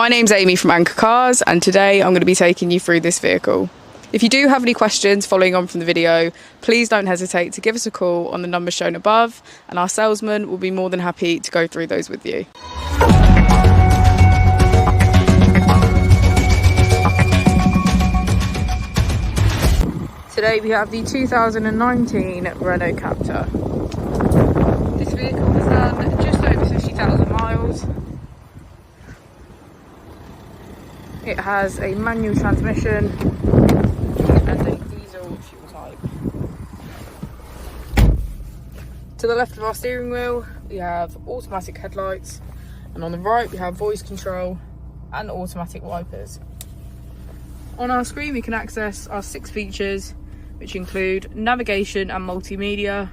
My name's Amy from Anchor Cars, and today I'm going to be taking you through this vehicle. If you do have any questions following on from the video, please don't hesitate to give us a call on the number shown above, and our salesman will be more than happy to go through those with you. Today we have the 2019 Renault Captur. This vehicle has done just over 50,000 miles. It has a manual transmission and a diesel fuel type. To the left of our steering wheel we have automatic headlights, and on the right we have voice control and automatic wipers. On our screen we can access our 6 features, which include navigation and multimedia,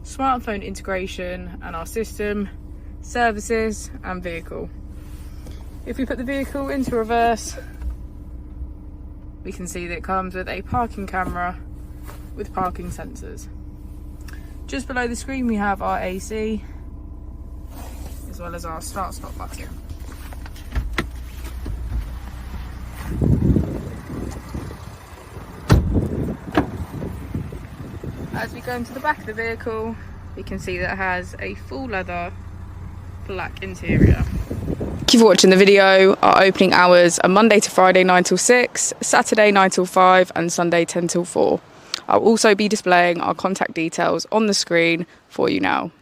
smartphone integration and our system, services and vehicle. If we put the vehicle into reverse, we can see that it comes with a parking camera with parking sensors. Just below the screen we have our AC, as well as our start-stop button. As we go into the back of the vehicle, we can see that it has a full leather black interior. Thank you for watching the video. Our opening hours are Monday to Friday 9 till 6, Saturday 9 till 5 and Sunday 10 till 4. I'll also be displaying our contact details on the screen for you now.